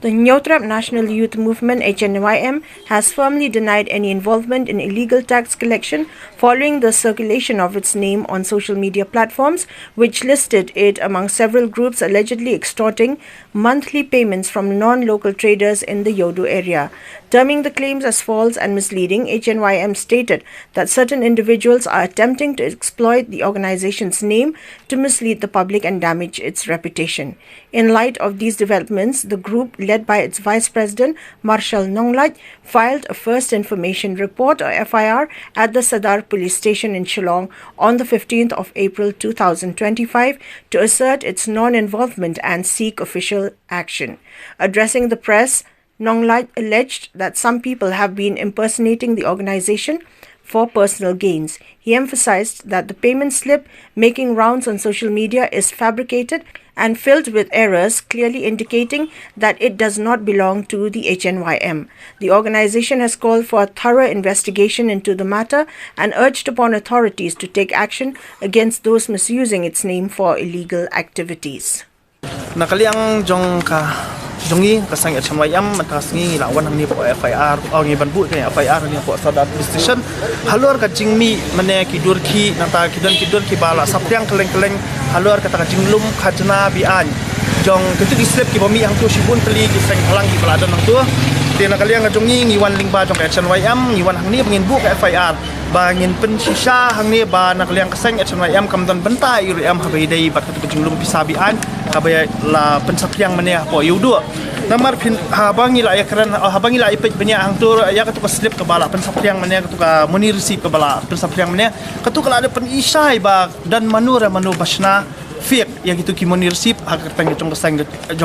The Nyotrap National Youth Movement HNYM has firmly denied any involvement in illegal tax collection following the circulation of its name on social media platforms, which listed it among several groups allegedly extorting monthly payments from non-local traders in the Yodo area. Terming the claims as false and misleading, HNYM stated that certain individuals are attempting to exploit the organization's name to mislead the public and damage its reputation. In light of these developments, the group, led by its Vice President Marshal Nonglaj, filed a first information report or FIR at the Sadar Police Station in Shillong on the 15th of April 2025 to assert its non-involvement and seek official action. Addressing the press, Nonglaj alleged that some people have been impersonating the organization for personal gains. He emphasized that the payment slip making rounds on social media is fabricated and filled with errors, clearly indicating that it does not belong to the HNYM. The organization has called for a thorough investigation into the matter and urged upon authorities to take action against those misusing its name for illegal activities. Nakaliang jongi kasang HNYM matasngi lawan hamni po FIR ngi banbu ke FIR ni po Sadar Police Station halor ka jingmi mane kidur ki nata kidur ki bala sapriang keleng halor kata jinglum khajna bian jong ketu islep ki bomi hang tu sibun teli ki seng halang ki baladan hang tu te nakaliang jongi ngi wan lingba jong HNYM ngi wan hangni bengin bu ke FIR bangin pensisa hangni ba nakaliang kaseng HNYM kamdon bentai IRM habai dai bat ketu jinglum pisabian habai la pensapriang mane po yudu namar pin habangi la yakran habangi la ipet benya hang tu ya katu slip ke bala pensapriang mane katu ka moni receive ke bala pensapriang mane katu kala ada penisai ba dan manura manu basna fake yang itu kimoni receive hak tang jong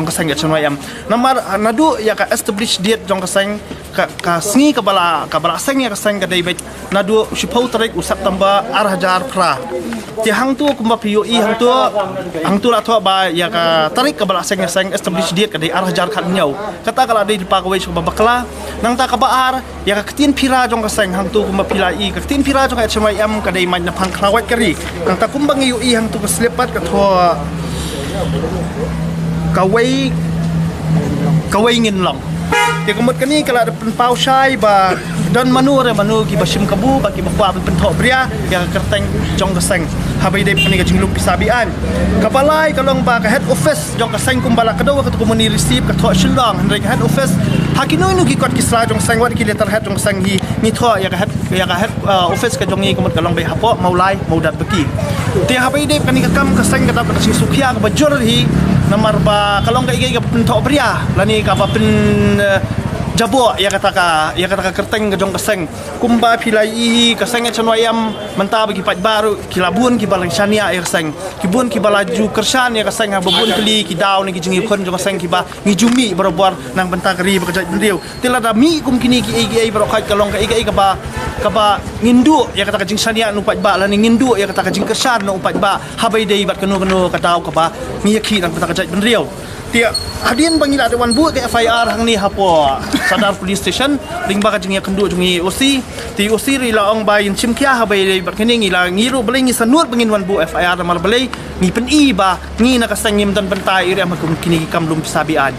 kasang HNYM namar nadu ya ka establish date jong kasang ka sngi ke bala seng ya kasang ka dai bet nadu shipau tarik usap tamba arhajar pra ti hang tu kumba POE hang tu la tho ba ya ka tarik ke bala seng establish date ka dai arhajar khat nyau kata kala dai dipakawai so bakla nang ta ka baar ya ka ketin pira jong kasang hang tu kumba pilai ka ketin pira jong HNYM ka dai man na phang khawat kari nang ta kumba ngi hang tu ka slepat ka tho kawai ngin long ti kumut kani kala ada penpau syai ba dan manu ki basim kabu bagi bakwa penthok bria ya kerteng jong keseng habai dei pani ka jinglum pisabian kapalai kalong ba ka head office jong keseng kumbala kadawa ka komuni receive ka tho shillong handai ka head office hakinoi nu ki kot ki sla jong seng wat ki letter head jong seng hi ni tho ya ka head office ka jong ni kumut kalong bai hapo maulai maudat beki ti habai dei pani ka kam keseng ka ta ka sukhia ka bajor hi namar ba kalong ka igai ka penthok bria lani ka ba pen jabo ya kata ka kerteng ke jong keseng kumba pilai i keseng HNYM menta bagi pat baru kilabun ki balang syania ya keseng kibun ki balaju kersan ya keseng ha bebun teli ki daw ni ki jingi kon jong keseng ki ba ngijumi barobor nang benta keri bekerja bendeu tilada mi kum kini ki ai barokai kalong ka igai ka ba ngindu ya kata ka jing syania nu pat ba lani ngindu ya kata ka jing kersan nu pat ba habai dei bat kanu ka daw ka ba ngiyaki nang benta kerja bendeu dia hadin bangila dewan bu ke FIR hang ni hapo Sadar Police Station lingba ka jingia kendu jungi OC ti OC ri la ong bayin chimkia habai le berkening ila ngiru belai ngi sanut bangin wan bu FIR mal belai ngi pen i ba ngi na kasangim dan bentai iri am kini kam lum sabian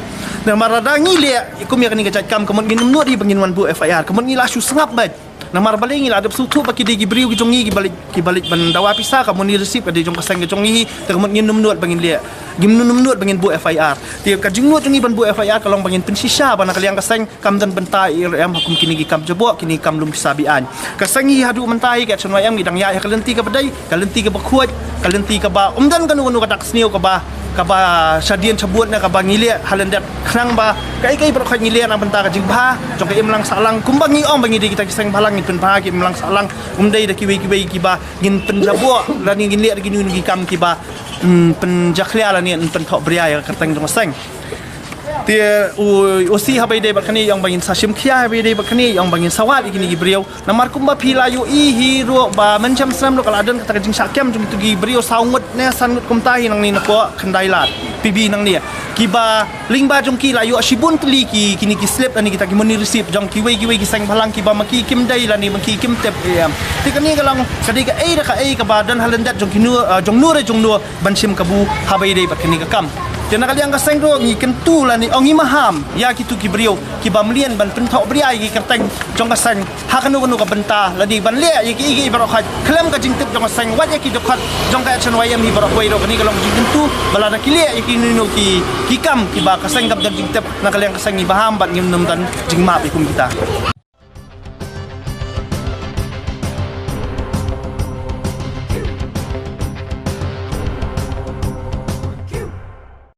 na marada ngi le ikum ya kini gajat kam kemun ngin nut i bangin wan bu FIR kemun ngi la su sengap bat namar balai ngi la ada sutu baki di gibriu ki jongi ki balik bandawa pisa kamu ni receive ka di jong kasang ki jongi kemun ngin num nut bangin le gimnunum nut bangin bu FIR ti ka jingnut jungi ban bu FIR kalong bangin pensisa bana kaliang kasang kam dan bentai IRM hukum kini kam jebo kini kam lum pisabian kasangi hadu mentai ka HNYM ngidang ya kalenti ka badai kalenti ka bakhuat kalenti ka ba umdan kanu ka dak sniu ka ba sadian cabut na ka ba ngile halendat khnang ba kai berkhot ngile na benta ka jingba jong ka imlang salang kumbangi om bangi di kita kisang balang ngin pen ba ki imlang salang umdai da kiwi ki ba ngin pen jabo lani ngile da ginu ngi kam ki ba penjaklia la ni penthok bria ya kerteng jong seng dia usi habai dei bakani yang bangin sasim khia habai dei bakani yang bangin sawat ikini gibriau namar kumba philayu i hiro ba mencam sram lo kaladan kata jing sakyam jum tu gibriau saungut ne sanut kumtai nang ni nako khandailat pibi nang ni kiba lingba jong ki layu asibun teli ki kini ki slip ani kita ki moni receive jong ki wei ki sang balang ki ba maki kim dai la ni maki kim tep em ti kani galang kadi ka ei ka ba dan halendat jong kinu jong nur bansim kabu habai dei bakani ka kam Tiada kalian kaseng ro ngi kentu lah ni ongi maham ya kitu ki brio ki bamlian ban pentok bria ki kerteng jong kaseng hakanu kanu ka benta ladi ban le ki barok khat klem ka jingtip jong kaseng wat ya ki dokhat jong ka action wayam hi barok wai ro ni kalong jing kentu balada ki le ki ninu ki kam ki ba kaseng kap jingtip na kalian kaseng ni baham bat ngim num tan jing ma bi kum kita